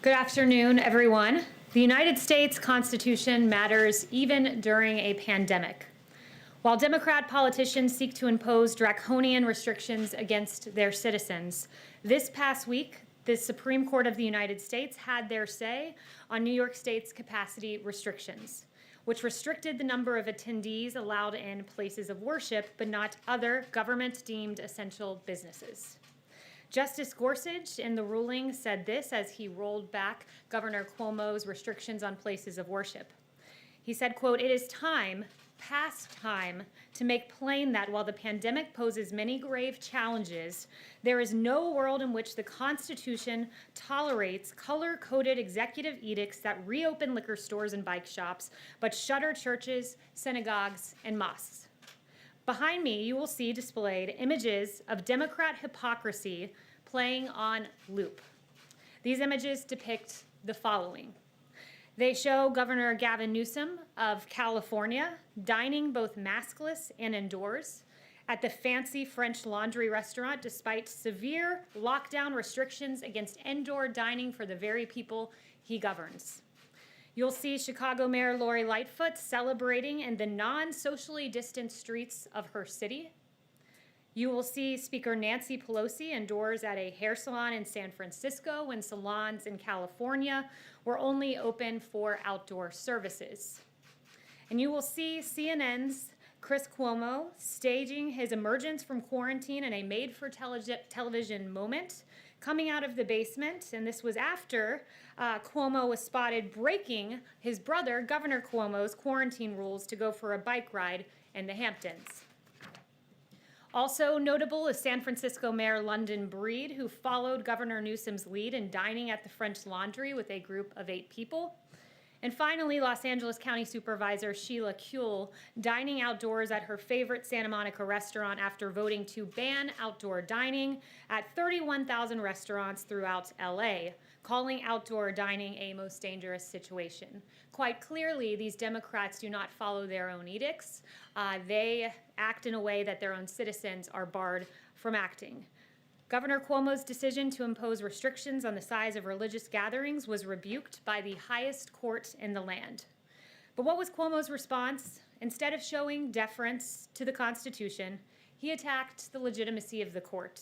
Good afternoon, everyone. The United States Constitution matters even during a pandemic. While Democrat politicians seek to impose draconian restrictions against their citizens, this past week, the Supreme Court of the United States had their say on New York State's capacity restrictions, which restricted the number of attendees allowed in places of worship, but not other government-deemed essential businesses. Justice Gorsuch in the ruling said this as he rolled back Governor Cuomo's restrictions on places of worship. He said, quote, "It is time, past time, to make plain that while the pandemic poses many grave challenges, there is no world in which the Constitution tolerates color-coded executive edicts that reopen liquor stores and bike shops, but shutter churches, synagogues, and mosques." Behind me, you will see displayed images of Democrat hypocrisy playing on loop. These images depict the following. They show Governor Gavin Newsom of California dining both maskless and indoors at the fancy French Laundry restaurant despite severe lockdown restrictions against indoor dining for the very people he governs. You'll see Chicago Mayor Lori Lightfoot celebrating in the non-socially distant streets of her city. You will see Speaker Nancy Pelosi indoors at a hair salon in San Francisco when salons in California were only open for outdoor services. And you will see CNN's Chris Cuomo staging his emergence from quarantine in a made-for-television moment, coming out of the basement, and this was after Cuomo was spotted breaking his brother, Governor Cuomo's quarantine rules to go for a bike ride in the Hamptons. Also notable is San Francisco Mayor London Breed, who followed Governor Newsom's lead in dining at the French Laundry with a group of 8 people. And finally, Los Angeles County Supervisor Sheila Kuehl dining outdoors at her favorite Santa Monica restaurant after voting to ban outdoor dining at 31,000 restaurants throughout LA, calling outdoor dining a most dangerous situation. Quite clearly, these Democrats do not follow their own edicts. They act in a way that their own citizens are barred from acting. Governor Cuomo's decision to impose restrictions on the size of religious gatherings was rebuked by the highest court in the land. But what was Cuomo's response? Instead of showing deference to the Constitution, he attacked the legitimacy of the court.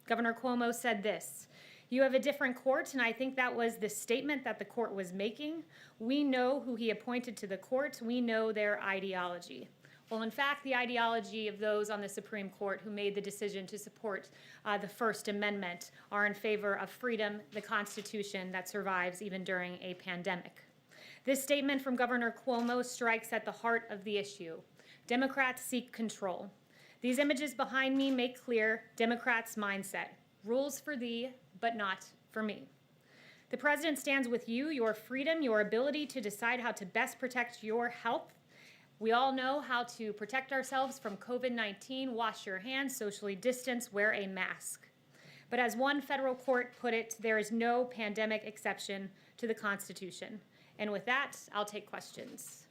Governor Cuomo said this, "You have a different court, and I think that was the statement that the court was making. We know who he appointed to the court. We know their ideology." Well, in fact, the ideology of those on the Supreme Court who made the decision to support the First Amendment are in favor of freedom, the Constitution that survives even during a pandemic. This statement from Governor Cuomo strikes at the heart of the issue. Democrats seek control. These images behind me make clear Democrats' mindset. Rules for thee, but not for me. The president stands with you, your freedom, your ability to decide how to best protect your health. We all know how to protect ourselves from COVID-19, wash your hands, socially distance, wear a mask. But as one federal court put it, there is no pandemic exception to the Constitution. And with that, I'll take questions.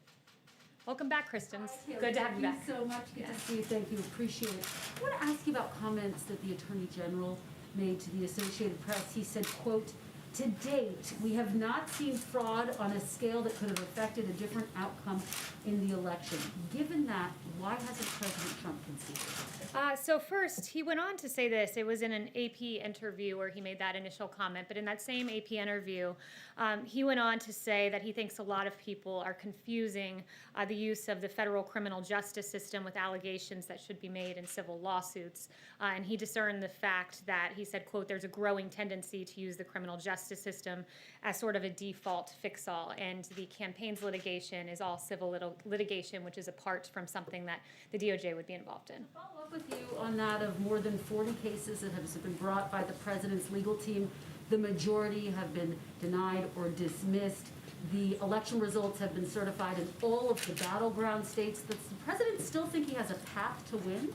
Welcome back, Kristen. Good to have you back. Thank you so much. Good to see you. Thank you. Appreciate it. I want to ask you about comments that the Attorney General made to the Associated Press. He said, quote, "To date, we have not seen fraud on a scale that could have affected a different outcome in the election." Given that, why hasn't President Trump conceded? So first, he went on to say this. It was in an AP interview where he made that initial comment. But in that same AP interview, he went on to say that he thinks a lot of people are confusing the use of the federal criminal justice system with allegations that should be made in civil lawsuits. And he discerned the fact that, he said, quote, "There's a growing tendency to use the criminal justice system as sort of a default fix-all. And the campaigns litigation is all civil litigation, which is apart from something that the DOJ would be involved in." Follow up with you on that of more than 40 cases that have been brought by the president's legal team. The majority have been denied or dismissed. The election results have been certified in all of the battleground states. Does the president still think he has a path to win?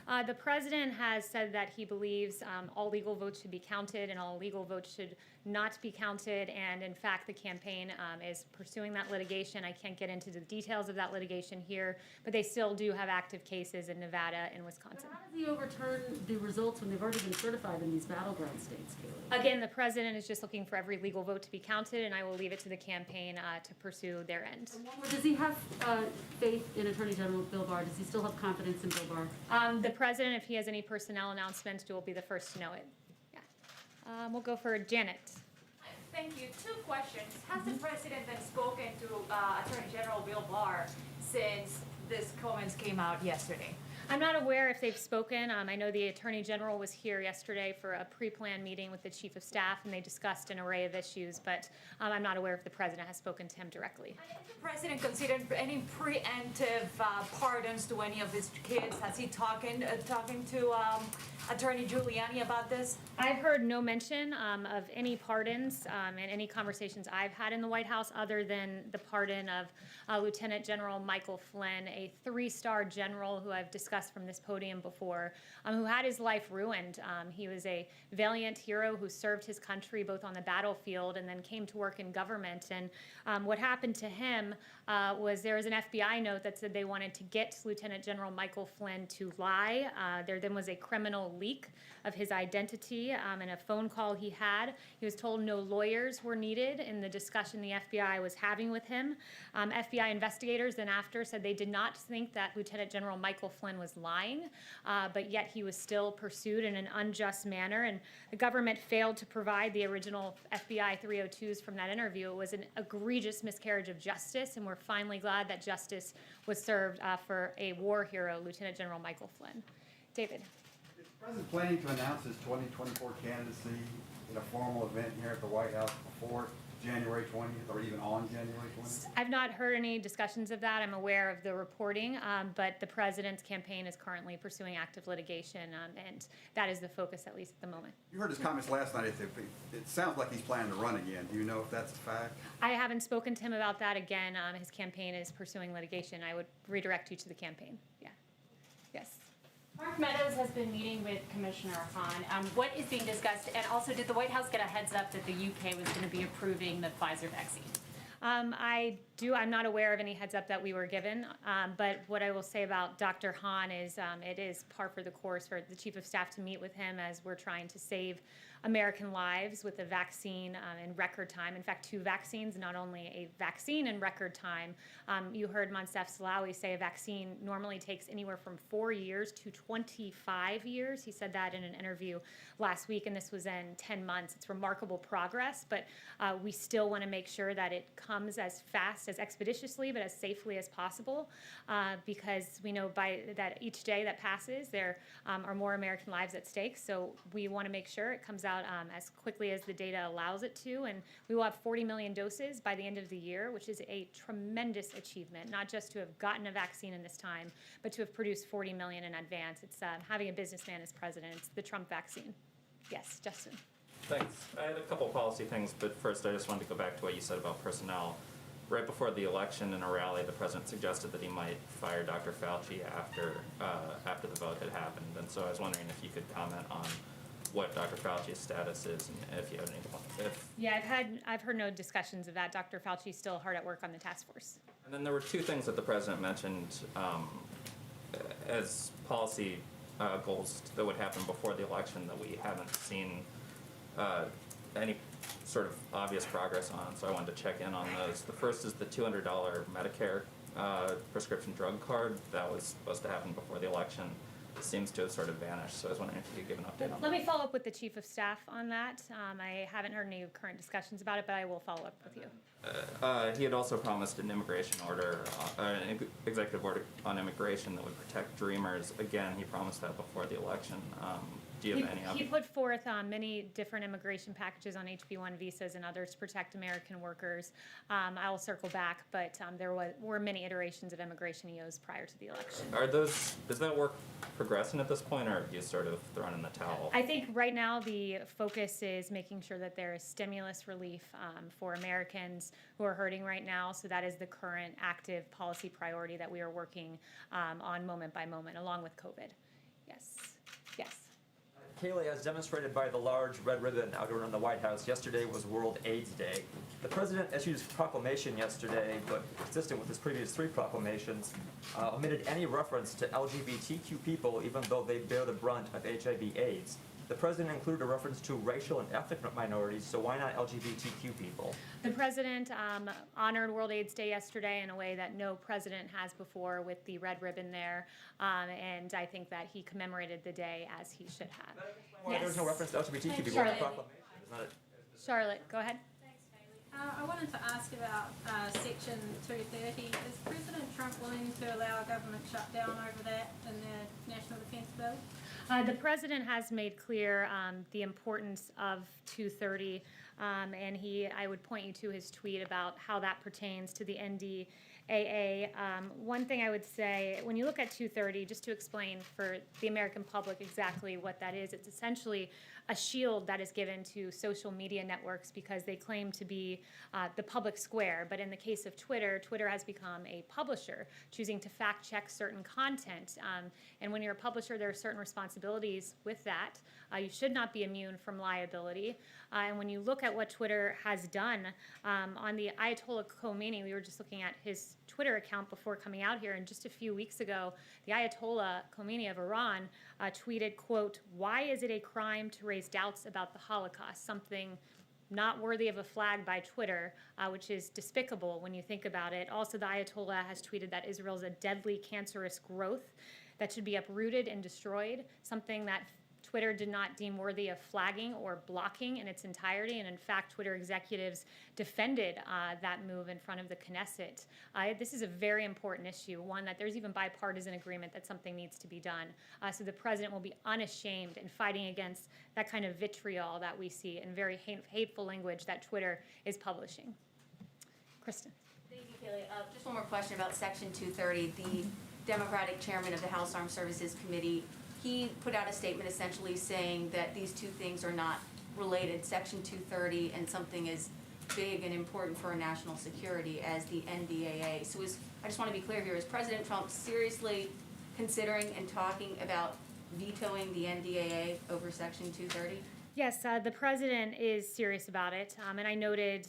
The president has said that he believes all legal votes should be counted and all illegal votes should not be counted. And in fact, the campaign is pursuing that litigation. I can't get into the details of that litigation here, but they still do have active cases in Nevada and Wisconsin. But how does he overturn the results when they've already been certified in these battleground states, Kayleigh? Again, the president is just looking for every legal vote to be counted, and I will leave it to the campaign to pursue their end. And one more, does he have faith in Attorney General Bill Barr? Does he still have confidence in Bill Barr? The president, if he has any personnel announcements, will be the first to know it. Yeah. We'll go for Janet. Thank you. Two questions. Has the president then spoken to Attorney General Bill Barr since these comments came out yesterday? I'm not aware if they've spoken. I know the Attorney General was here yesterday for a pre-planned meeting with the Chief of Staff, and they discussed an array of issues, but I'm not aware if the President has spoken to him directly. Has the president considered any preemptive pardons to any of his kids? Has he talking to Attorney Giuliani about this? I've heard no mention of any pardons in any conversations I've had in the White House other than the pardon of Lieutenant General Michael Flynn, a 3-star general who I've discussed from this podium before, who had his life ruined. He was a valiant hero who served his country both on the battlefield and then came to work in government. And what happened to him was there was an FBI note that said they wanted to get Lieutenant General Michael Flynn to lie. There then was a criminal leak of his identity in a phone call he had. He was told no lawyers were needed in the discussion the FBI was having with him. FBI investigators then after said they did not think that Lieutenant General Michael Flynn was lying, but yet he was still pursued in an unjust manner, and the government failed to provide the original FBI 302s from that interview. It was an egregious miscarriage of justice, and we're finally glad that justice was served for a war hero, Lieutenant General Michael Flynn. David. Is the president planning to announce his 2024 candidacy in a formal event here at the White House before January 20th or even on January 20th? I've not heard any discussions of that. I'm aware of the reporting, but the president's campaign is currently pursuing active litigation, and that is the focus, at least at the moment. You heard his comments last night. It sounds like he's planning to run again. Do you know if that's a fact? I haven't spoken to him about that. Again, his campaign is pursuing litigation. I would redirect you to the campaign. Yeah. Yes. Mark Meadows has been meeting with Commissioner Hahn. What is being discussed? And also, did the White House get a heads up that the UK was going to be approving the Pfizer vaccine? I'm not aware of any heads up that we were given, but what I will say about Dr. Hahn is it is par for the course for the Chief of Staff to meet with him as we're trying to save American lives with a vaccine in record time. In fact, 2 vaccines, not only a vaccine in record time. You heard Monsef Salawi say a vaccine normally takes anywhere from 4 years to 25 years. He said that in an interview last week, and this was in 10 months. It's remarkable progress, but we still want to make sure that it comes as fast, as expeditiously, but as safely as possible, because we know that each day that passes, there are more American lives at stake. So we want to make sure it comes out as quickly as the data allows it to, and we will have 40 million doses by the end of the year, which is a tremendous achievement, not just to have gotten a vaccine in this time, but to have produced 40 million in advance. It's having a businessman as president. It's the Trump vaccine. Yes, Justin. Thanks. I had a couple policy things, but first I just wanted to go back to what you said about personnel. Right before the election in a rally, the president suggested that he might fire Dr. Fauci after the vote had happened. And so I was wondering if you could comment on what Dr. Fauci's status is and if you have any. Yeah, I've heard no discussions of that. Dr. Fauci's still hard at work on the task force. And then there were 2 things that the president mentioned as policy goals that would happen before the election that we haven't seen any sort of obvious progress on, so I wanted to check in on those. The first is the $200 Medicare prescription drug card that was supposed to happen before the election. It seems to have sort of vanished, so I was wondering if you could give an update on that. Let me follow up with the Chief of Staff on that. I haven't heard any current discussions about it, but I will follow up with you. He had also promised an immigration order, an executive order on immigration that would protect dreamers. Again, he promised that before the election. Do you have any He put forth many different immigration packages on HB1 visas and others to protect American workers. I'll circle back, but there were many iterations of immigration EOs prior to the election. Is that work progressing at this point, or have you sort of thrown in the towel? I think right now the focus is making sure that there is stimulus relief for Americans who are hurting right now. So that is the current active policy priority that we are working on moment by moment, along with COVID. Yes. Yes. Kayleigh, as demonstrated by the large red ribbon out around the White House, yesterday was World AIDS Day. The president issued his proclamation yesterday, but consistent with his previous 3 proclamations, omitted any reference to LGBTQ people, even though they bear the brunt of HIV/AIDS. The president included a reference to racial and ethnic minorities, so why not LGBTQ people? The president honored World AIDS Day yesterday in a way that no president has before, with the red ribbon there, and I think that he commemorated the day as he should have. Why there's no reference to LGBTQ people in the Charlotte. proclamation? Isn't that Charlotte, go ahead. Thanks, Kayleigh. I wanted to ask about Section 230. Is President Trump willing to allow a government shutdown over that in the National Defense Bill? The president has made clear the importance of 230, and I would point you to his tweet about how that pertains to the NDAA. One thing I would say, when you look at 230, just to explain for the American public exactly what that is, it's essentially a shield that is given to social media networks because they claim to be the public square. But in the case of Twitter, Twitter has become a publisher, choosing to fact check certain content. And when you're a publisher, there are certain responsibilities with that. You should not be immune from liability. And when you look at what Twitter has done on the Ayatollah Khomeini, we were just looking at his Twitter account before coming out here, and just a few weeks ago, the Ayatollah Khomeini of Iran tweeted, quote, "Why is it a crime to raise doubts about the Holocaust?" Something not worthy of a flag by Twitter, which is despicable when you think about it. Also, the Ayatollah has tweeted that Israel is a deadly cancerous growth that should be uprooted and destroyed, something that Twitter did not deem worthy of flagging or blocking in its entirety. And in fact, Twitter executives defended that move in front of the Knesset. This is a very important issue, one that there's even bipartisan agreement that something needs to be done. So the president will be unashamed in fighting against that kind of vitriol that we see and very hateful language that Twitter is publishing. Kristen. Thank you, Kayleigh. Just one more question about Section 230. The Democratic chairman of the House Armed Services Committee, he put out a statement essentially saying that these two things are not related, Section 230 and something as big and important for our national security as the NDAA. So I just want to be clear here, is President Trump seriously considering and talking about vetoing the NDAA over Section 230? Yes, the president is serious about it, and I noted,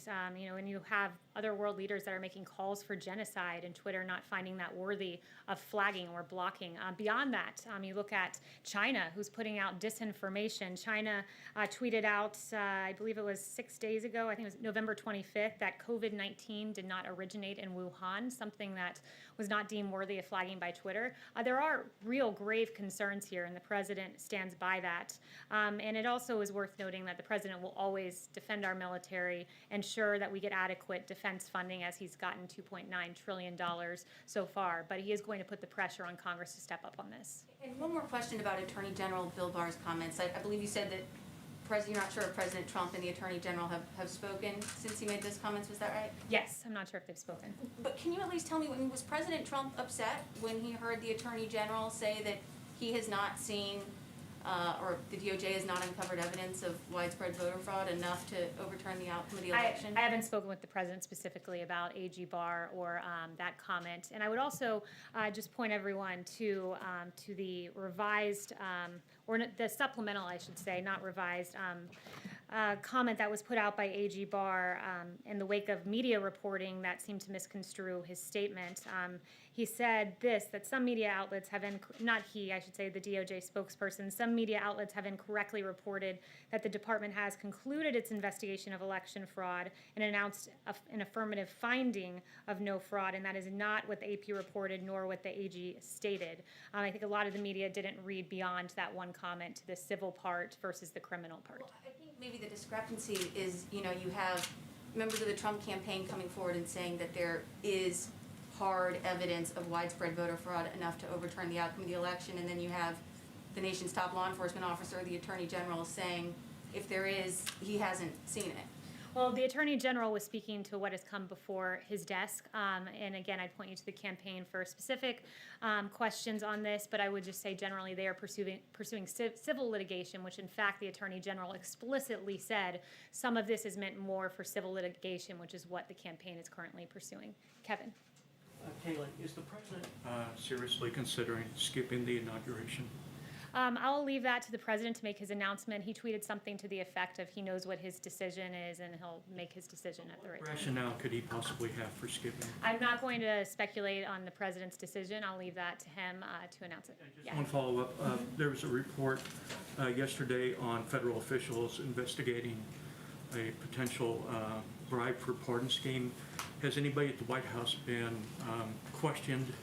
when you have other world leaders that are making calls for genocide and Twitter not finding that worthy of flagging or blocking. Beyond that, you look at China, who's putting out disinformation. China tweeted out, I believe it was 6 days ago, I think it was November 25th, that COVID-19 did not originate in Wuhan, something that was not deemed worthy of flagging by Twitter. There are real grave concerns here, and the president stands by that. And it also is worth noting that the president will always defend our military, ensure that we get adequate defense funding, as he's gotten $2.9 trillion so far. But he is going to put the pressure on Congress to step up on this. And one more question about Attorney General Bill Barr's comments. I believe you said that you're not sure if President Trump and the Attorney General have spoken since he made those comments. Was that right? Yes, I'm not sure if they've spoken. But can you at least tell me, was President Trump upset when he heard the Attorney General say that he has not seen or the DOJ has not uncovered evidence of widespread voter fraud enough to overturn the outcome of the election? I haven't spoken with the president specifically about AG Barr or that comment. And I would also just point everyone to the revised, or the supplemental, I should say, not revised, comment that was put out by AG Barr in the wake of media reporting that seemed to misconstrue his statement. He said that some media outlets have, not he, I should say, the DOJ spokesperson, some media outlets have incorrectly reported that the department has concluded its investigation of election fraud and announced an affirmative finding of no fraud, and that is not what the AP reported nor what the AG stated. I think a lot of the media didn't read beyond that one comment to the civil part versus the criminal part. Well, I think maybe the discrepancy is, you have members of the Trump campaign coming forward and saying that there is hard evidence of widespread voter fraud enough to overturn the outcome of the election, and then you have the nation's top law enforcement officer, the Attorney General, saying if there is, he hasn't seen it. Well, the Attorney General was speaking to what has come before his desk, and again, I'd point you to the campaign for specific questions on this, but I would just say generally they are pursuing civil litigation, which in fact the Attorney General explicitly said some of this is meant more for civil litigation, which is what the campaign is currently pursuing. Kevin. Kayleigh, is the president seriously considering skipping the inauguration? I'll leave that to the president to make his announcement. He tweeted something to the effect of he knows what his decision is and he'll make his decision at the right time. Rationale could he possibly have for skipping? I'm not going to speculate on the president's decision. I'll leave that to him to announce it. Just Yeah. one follow-up. There was a report yesterday on federal officials investigating a potential bribe for pardon scheme. Has anybody at the White House been questioned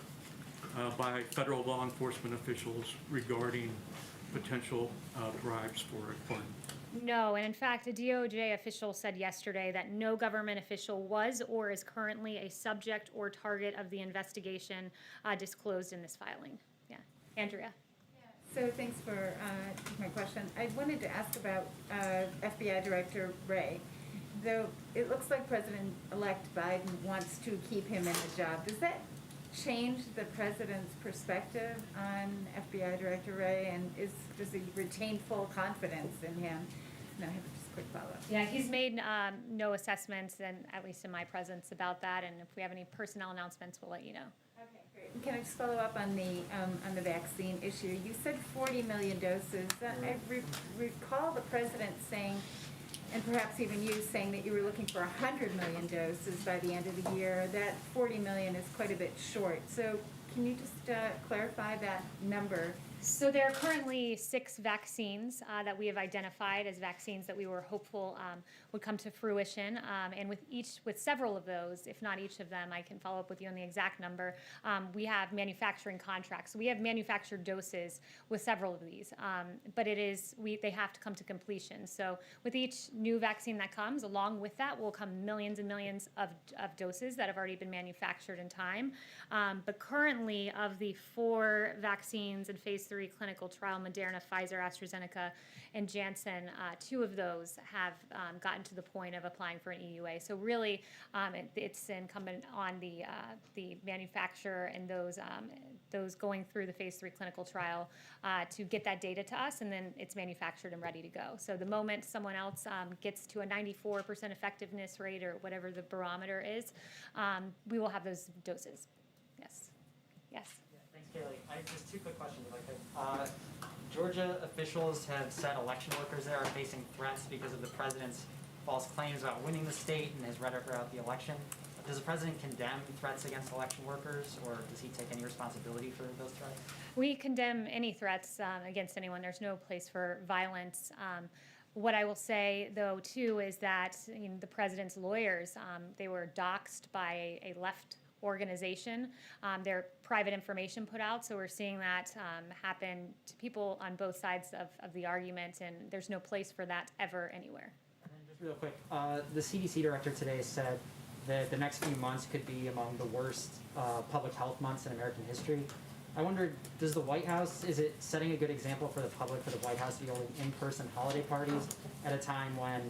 by federal law enforcement officials regarding potential bribes for a pardon? No, and in fact, a DOJ official said yesterday that no government official was or is currently a subject or target of the investigation disclosed in this filing. Yeah. Andrea? So thanks for taking my question. I wanted to ask about FBI Director Wray. Though it looks like President-elect Biden wants to keep him in the job, does that change the president's perspective on FBI Director Wray, and does he retain full confidence in him? No, I have just a quick follow-up. Yeah, he's made no assessments, and at least in my presence, about that. And if we have any personnel announcements, we'll let you know. Okay, great. Can I just follow up on the vaccine issue? You said 40 million doses. I recall the president saying, and perhaps even you saying, that you were looking for 100 million doses by the end of the year. That 40 million is quite a bit short. So can you just clarify that number? So there are currently 6 vaccines that we have identified as vaccines that we were hopeful would come to fruition. And with several of those, if not each of them, I can follow up with you on the exact number. We have manufacturing contracts. So we have manufactured doses with several of these, but they have to come to completion. So with each new vaccine that comes, along with that will come millions and millions of doses that have already been manufactured in time. But currently, of the 4 vaccines in phase 3 clinical trial, Moderna, Pfizer, AstraZeneca, and Janssen, 2 of those have gotten to the point of applying for an EUA. So really, it's incumbent on the manufacturer and those going through the phase 3 clinical trial to get that data to us, and then it's manufactured and ready to go. So the moment someone else gets to a 94% effectiveness rate or whatever the barometer is, we will have those doses. Yes. Yes. Thanks, Kayleigh. I have just 2 quick questions, if I could. Georgia officials have said election workers there are facing threats because of the president's false claims about winning the state and his rhetoric about the election. Does the president condemn threats against election workers, or does he take any responsibility for those threats? We condemn any threats against anyone. There's no place for violence. What I will say, though, too, is that the president's lawyers, they were doxxed by a left organization. Their private information put out, so we're seeing that happen to people on both sides of the argument, and there's no place for that ever anywhere. And then just real quick, the CDC director today said that the next few months could be among the worst public health months in American history. I wondered, does the White House, is it setting a good example for the public for the White House to be holding in-person holiday parties at a time when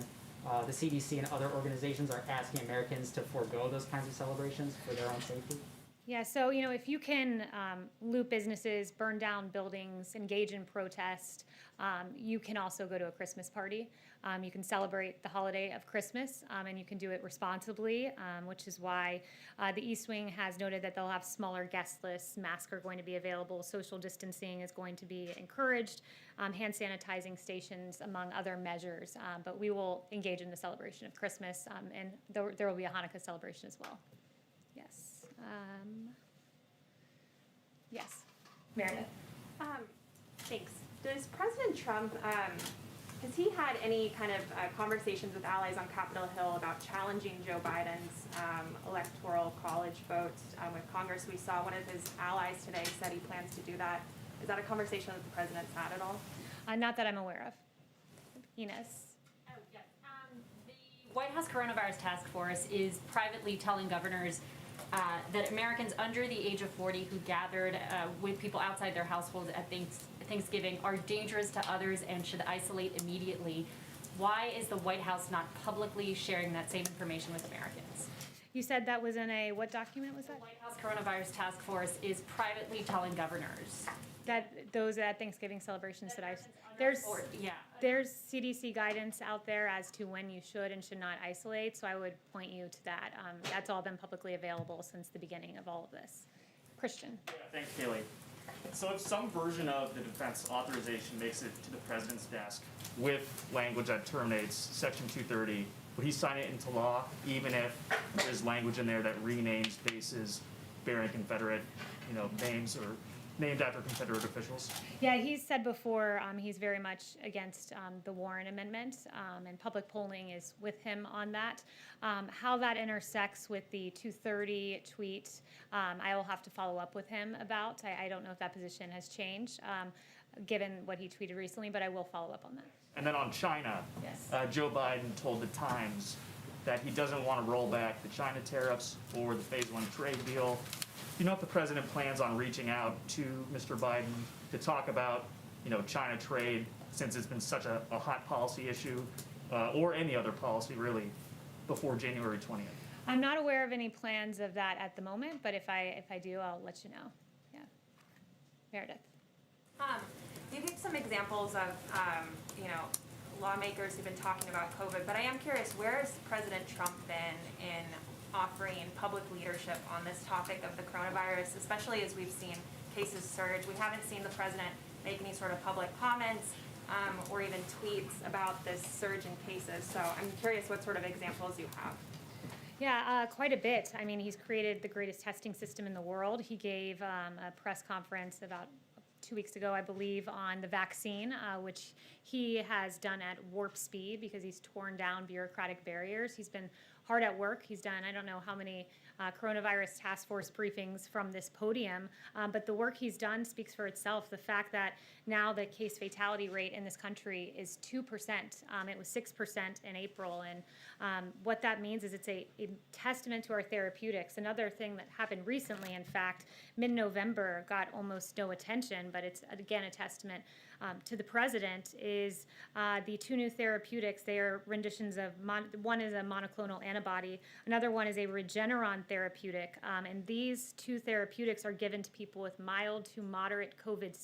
the CDC and other organizations are asking Americans to forego those kinds of celebrations for their own safety? Yeah, so, if you can loot businesses, burn down buildings, engage in protest, you can also go to a Christmas party. You can celebrate the holiday of Christmas, and you can do it responsibly, which is why the East Wing has noted that they'll have smaller guest lists, masks are going to be available, social distancing is going to be encouraged, hand sanitizing stations, among other measures. But we will engage in the celebration of Christmas, and there will be a Hanukkah celebration as well. Yes. Yes, Meredith. Thanks. Does President Trump, has he had any kind of conversations with allies on Capitol Hill about challenging Joe Biden's electoral college vote with Congress? We saw one of his allies today said he plans to do that. Is that a conversation that the president's had at all? Not that I'm aware of. Ines. Oh, yes. The White House Coronavirus Task Force is privately telling governors that Americans under the age of 40 who gathered with people outside their households at Thanksgiving are dangerous to others and should isolate immediately. Why is the White House not publicly sharing that same information with Americans? You said that was in what document was that? The White House Coronavirus Task Force is privately telling governors. That those at Thanksgiving celebrations there's CDC guidance out there as to when you should and should not isolate, so I would point you to that. That's all been publicly available since the beginning of all of this. Christian. Yeah, thanks, Kayleigh. So if some version of the defense authorization makes it to the president's desk with language that terminates Section 230, would he sign it into law, even if there's language in there that renames bases bearing Confederate, names or named after Confederate officials? Yeah, he's said before he's very much against the Warren Amendment, and public polling is with him on that. How that intersects with the 230 tweet, I will have to follow up with him about. I don't know if that position has changed, given what he tweeted recently, but I will follow up on that. And then on China, Yes. Joe Biden told the Times that he doesn't want to roll back the China tariffs or the Phase 1 trade deal. Do you know if the president plans on reaching out to Mr. Biden to talk about, China trade, since it's been such a hot policy issue, or any other policy really, before January 20th? I'm not aware of any plans of that at the moment, but if I do, I'll let you know. Yeah. Meredith. You gave some examples of, lawmakers who've been talking about COVID, but I am curious, where has President Trump been in offering public leadership on this topic of the coronavirus, especially as we've seen cases surge? We haven't seen the president make any sort of public comments or even tweets about this surge in cases. So I'm curious what sort of examples you have. Yeah, quite a bit. I mean, he's created the greatest testing system in the world. He gave a press conference about 2 weeks ago, I believe, on the vaccine, which he has done at warp speed because he's torn down bureaucratic barriers. He's been hard at work. He's done, I don't know how many coronavirus task force briefings from this podium, but the work he's done speaks for itself. The fact that now the case fatality rate in this country is 2%. It was 6% in April, and what that means is it's a testament to our therapeutics. Another thing that happened recently, in fact, mid-November got almost no attention, but it's again a testament to the president, is the two new therapeutics. They are renditions of, one is a monoclonal antibody, another one is a Regeneron therapeutic, and these two therapeutics are given to people with mild to moderate COVID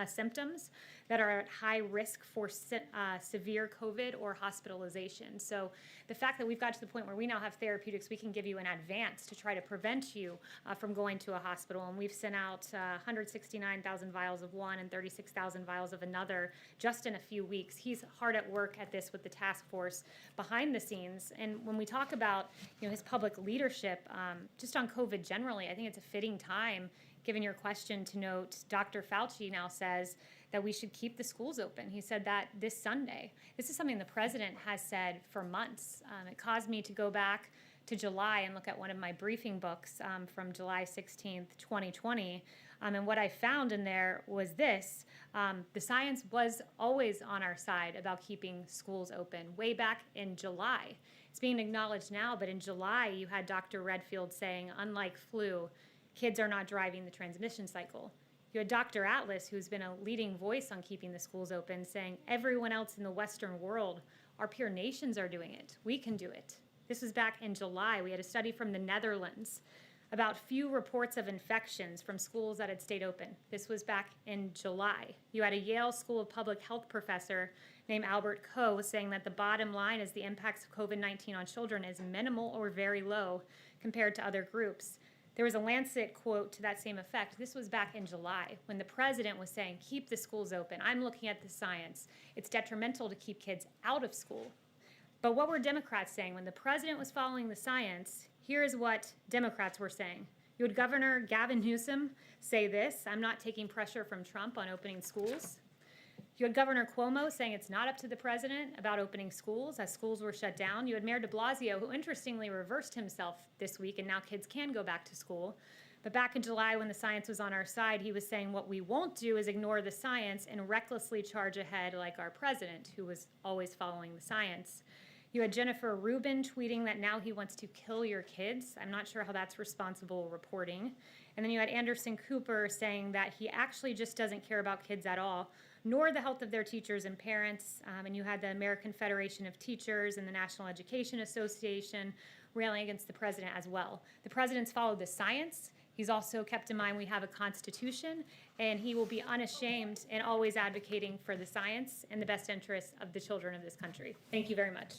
symptoms that are at high risk for severe COVID or hospitalization. So the fact that we've got to the point where we now have therapeutics we can give you in advance to try to prevent you from going to a hospital, and we've sent out 169,000 vials of one and 36,000 vials of another just in a few weeks. He's hard at work at this with the task force behind the scenes. And when we talk about his public leadership, just on COVID generally, I think it's a fitting time, given your question, to note Dr. Fauci now says that we should keep the schools open. He said that this Sunday. This is something the president has said for months. It caused me to go back to July and look at one of my briefing books from July 16th, 2020. And what I found in there was this. The science was always on our side about keeping schools open way back in July. It's being acknowledged now, but in July you had Dr. Redfield saying, unlike flu, kids are not driving the transmission cycle. You had Dr. Atlas, who's been a leading voice on keeping the schools open, saying everyone else in the Western world, our peer nations are doing it. We can do it. This was back in July. We had a study from the Netherlands about few reports of infections from schools that had stayed open. This was back in July. You had a Yale School of Public Health professor named Albert Coe saying that the bottom line is the impacts of COVID-19 on children is minimal or very low compared to other groups. There was a Lancet quote to that same effect. This was back in July when the president was saying, keep the schools open. I'm looking at the science. It's detrimental to keep kids out of school. But what were Democrats saying? When the president was following the science, here is what Democrats were saying. You had Governor Gavin Newsom say this, I'm not taking pressure from Trump on opening schools. You had Governor Cuomo saying it's not up to the president about opening schools as schools were shut down. You had Mayor de Blasio, who interestingly reversed himself this week, and now kids can go back to school. But back in July, when the science was on our side, he was saying what we won't do is ignore the science and recklessly charge ahead like our president, who was always following the science. You had Jennifer Rubin tweeting that now he wants to kill your kids. I'm not sure how that's responsible reporting. And then you had Anderson Cooper saying that he actually just doesn't care about kids at all, nor the health of their teachers and parents. And you had the American Federation of Teachers and the National Education Association railing against the president as well. The president's followed the science. He's also kept in mind we have a constitution, and he will be unashamed and always advocating for the science and the best interests of the children of this country. Thank you very much.